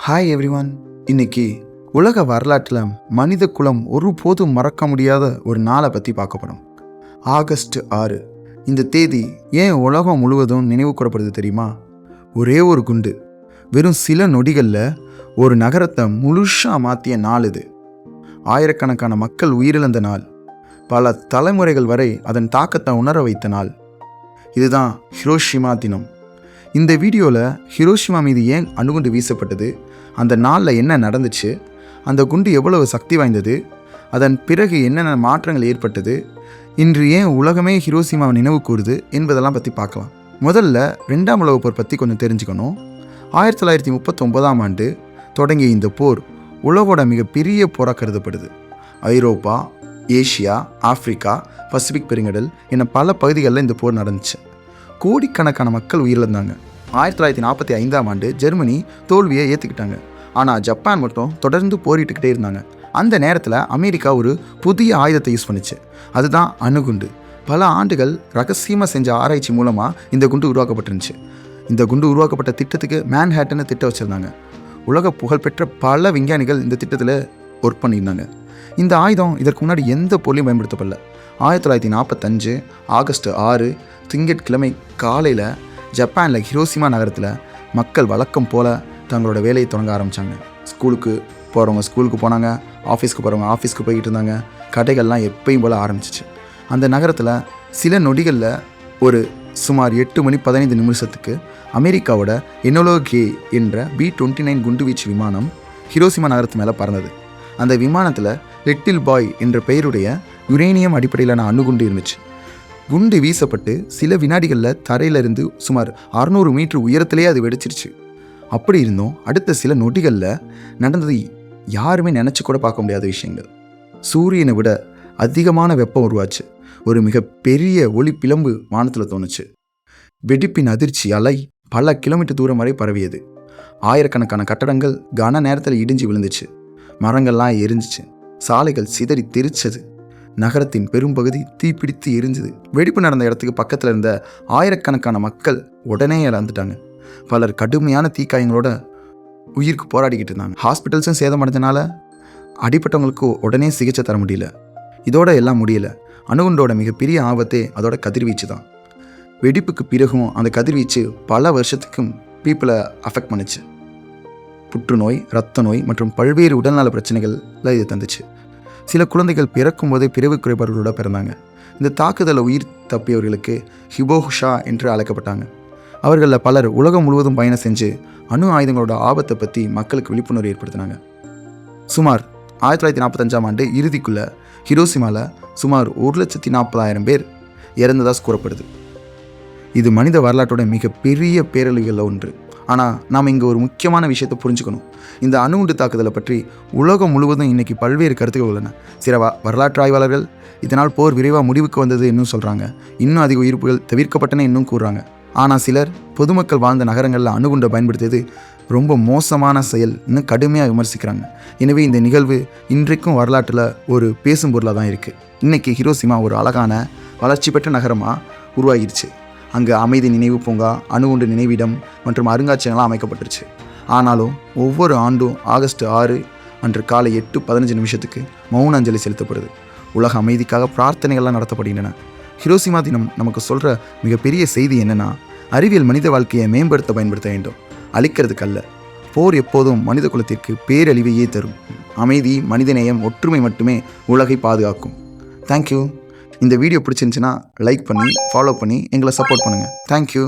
Hi everyone. இன்னைக்கு உலக வரலாற்றில் மனித குலம் ஒருபோதும் மறக்க முடியாத ஒரு நாளை பற்றி பார்க்கப்படும். ஆகஸ்ட் 6. இந்த தேதி ஏன் உலகம் முழுவதும் நினைவு கூறப்படுது தெரியுமா? ஒரே ஒரு குண்டு வெறும் சில நொடிகளில் ஒரு நகரத்தை முழுசாக மாற்றிய நாள் இது. ஆயிரக்கணக்கான மக்கள் உயிரிழந்த நாள், பல தலைமுறைகள் வரை அதன் தாக்கத்தை உணர வைத்த நாள். இதுதான் ஹிரோஷிமா தினம். இந்த வீடியோவில் ஹிரோஷிமா மீது ஏன் அணுகுண்டு வீசப்பட்டது, அந்த நாளில் என்ன நடந்துச்சு, அந்த குண்டு எவ்வளவு சக்தி வாய்ந்தது, அதன் பிறகு என்னென்ன மாற்றங்கள் ஏற்பட்டது, இன்று ஏன் உலகமே ஹிரோஷிமாவை நினைவு கூறுது என்பதெல்லாம் பற்றி பார்க்கலாம். முதல்ல 2ஆம் உலகப் போர் பற்றி கொஞ்சம் தெரிஞ்சுக்கணும். 1939ஆம் ஆண்டு தொடங்கிய இந்த போர் உலகோட மிகப்பெரிய போராக கருதப்படுது. ஐரோப்பா, ஏஷியா, ஆப்பிரிக்கா, பசிபிக் பெருங்கடல் என பல பகுதிகளில் இந்த போர் நடந்துச்சு. கோடிக்கணக்கான மக்கள் உயிரிழந்தாங்க. 1945ஆம் ஆண்டு ஜெர்மனி தோல்வியை ஏற்றுக்கிட்டாங்க. ஆனால் ஜப்பான் மட்டும் தொடர்ந்து போரிட்டுக்கிட்டே இருந்தாங்க. அந்த நேரத்தில் அமெரிக்கா ஒரு புதிய ஆயுதத்தை யூஸ் பண்ணிச்சு. அதுதான் அணுகுண்டு. பல ஆண்டுகள் ரகசியமாக செஞ்ச ஆராய்ச்சி மூலமாக இந்த குண்டு உருவாக்கப்பட்டிருந்துச்சு. இந்த குண்டு உருவாக்கப்பட்ட திட்டத்துக்கு மேன்ஹேட்டன்னு திட்டம் வச்சுருந்தாங்க. உலக புகழ்பெற்ற பல விஞ்ஞானிகள் இந்த திட்டத்தில் ஒர்க் பண்ணியிருந்தாங்க. இந்த ஆயுதம் இதற்கு முன்னாடி எந்த போர்லையும் பயன்படுத்தப்படல. 1945 ஆகஸ்ட் 6 திங்கட்கிழமை காலையில் ஜப்பானில் ஹிரோஷிமா நகரத்தில் மக்கள் வழக்கம் போல் தங்களோட வேலையை தொடங்க ஆரம்பித்தாங்க. ஸ்கூலுக்கு போகிறவங்க ஸ்கூலுக்கு போனாங்க, ஆஃபீஸ்க்கு போகிறவங்க ஆஃபீஸ்க்கு போய்கிட்டு இருந்தாங்க. கடைகள்லாம் எப்பயும் போல் ஆரம்பிச்சிச்சு. அந்த நகரத்தில் சில நொடிகளில் ஒரு சுமார் 8:15 அமெரிக்காவோட எனோலா கே என்ற B-29 குண்டுவீச்சு விமானம் ஹிரோஷிமா நகரத்து மேலே பறந்தது. அந்த விமானத்தில் லிட்டில் பாய் என்ற பெயருடைய யுரேனியம் அடிப்படையிலான அணுகுண்டு இருந்துச்சு. குண்டு வீசப்பட்டு சில வினாடிகளில் தரையிலிருந்து சுமார் 600 மீட்டர் உயரத்திலே அது வெடிச்சிருச்சு. அப்படி இருந்தும் அடுத்த சில நொடிகளில் நடந்தது யாருமே நினச்சி கூட பார்க்க முடியாத விஷயங்கள். சூரியனை விட அதிகமான வெப்பம் உருவாச்சு. ஒரு மிகப்பெரிய ஒளி பிளம்பு வானத்தில் தோணுச்சு. வெடிப்பின் அதிர்ச்சி அலை பல கிலோமீட்டர் தூரம் வரை பரவியது. ஆயிரக்கணக்கான கட்டடங்கள் கன நேரத்தில் இடிஞ்சு விழுந்துச்சு. மரங்கள்லாம் எரிஞ்சிச்சு. சாலைகள் சிதறி தெரிச்சது. நகரத்தின் பெரும்பகுதி தீப்பிடித்து எரிஞ்சுது. வெடிப்பு நடந்த இடத்துக்கு பக்கத்தில் இருந்த ஆயிரக்கணக்கான மக்கள் உடனே இழந்துட்டாங்க. பலர் கடுமையான தீக்காயங்களோட உயிருக்கு போராடிக்கிட்டு இருந்தாங்க. ஹாஸ்பிட்டல்ஸும் சேதமடைஞ்சனால அடிப்பட்டவங்களுக்கு உடனே சிகிச்சை தர முடியல. இதோட எல்லாம் முடியல. அணுகுண்டோட மிகப்பெரிய ஆபத்தே அதோட கதிர்வீச்சு தான். வெடிப்புக்கு பிறகும் அந்த கதிர்வீச்சு பல வருஷத்துக்கும் பீப்புளை அஃபெக்ட் பண்ணுச்சு. புற்றுநோய், இரத்த நோய் மற்றும் பல்வேறு உடல்நல பிரச்சனைகளில் இது தந்துச்சு. சில குழந்தைகள் பிறக்கும் போதே பிறவி குறைபாடுகளோட பிறந்தாங்க. இந்த தாக்குதலை உயிர் தப்பியவர்களுக்கு ஹிபோஷா என்று அழைக்கப்பட்டாங்க. அவர்களில் பலர் உலகம் முழுவதும் பயணம் செஞ்சு அணு ஆயுதங்களோட ஆபத்தை பற்றி மக்களுக்கு விழிப்புணர்வு ஏற்படுத்தினாங்க. சுமார் 1945ஆம் ஆண்டு இறுதிக்குள்ளே ஹிரோஷிமாவில் சுமார் 1,40,000 பேர் இறந்ததாக கூறப்படுது. இது மனித வரலாற்றோட மிகப்பெரிய பேரழிவுகளில் ஒன்று. ஆனால் நாம் இங்கே ஒரு முக்கியமான விஷயத்தை புரிஞ்சுக்கணும். இந்த அணுகுண்டு தாக்குதலை பற்றி உலகம் முழுவதும் இன்றைக்கி பல்வேறு கருத்துக்கள் உள்ளன. சில வரலாற்று ஆய்வாளர்கள் இதனால் போர் விரைவாக முடிவுக்கு வந்தது இன்னும் சொல்கிறாங்க. இன்னும் அதிக உயிர்ப்புகள் தவிர்க்கப்பட்டன இன்னும் கூறுறாங்க. ஆனால் சிலர் பொதுமக்கள் வாழ்ந்த நகரங்களில் அணுகுண்டை பயன்படுத்தியது ரொம்ப மோசமான செயல் இன்னும் கடுமையாக விமர்சிக்கிறாங்க. எனவே இந்த நிகழ்வு இன்றைக்கும் வரலாற்றில் ஒரு பேசும் பொருளாக தான் இருக்குது. இன்றைக்கி ஹிரோஷிமா ஒரு அழகான வளர்ச்சி பெற்ற நகரமாக உருவாகிடுச்சு. அங்கே அமைதி நினைவு பூங்கா, அணுகுண்டு நினைவிடம் மற்றும் அருங்காட்சியகங்களாக அமைக்கப்பட்டுருச்சு. ஆனாலும் ஒவ்வொரு ஆண்டும் ஆகஸ்ட் 6 அன்று காலை 8:15 மௌன அஞ்சலி செலுத்தப்படுது. உலக அமைதிக்காக பிரார்த்தனைகள்லாம் நடத்தப்படுகின்றன. ஹிரோஷிமா தினம் நமக்கு சொல்கிற மிகப்பெரிய செய்தி என்னென்னா, அறிவியல் மனித வாழ்க்கையை பயன்படுத்த வேண்டும், அழிக்கிறதுக்கு அல்ல. போர் எப்போதும் மனித குலத்திற்கு பேரழிவையே தரும். அமைதி, மனிதநேயம், ஒற்றுமை மட்டுமே உலகை பாதுகாக்கும். தேங்க்யூ. இந்த வீடியோ பிடிச்சிருந்துச்சுன்னா லைக் பண்ணி ஃபாலோ பண்ணி எங்களை சப்போர்ட் பண்ணுங்கள். தேங்க்யூ.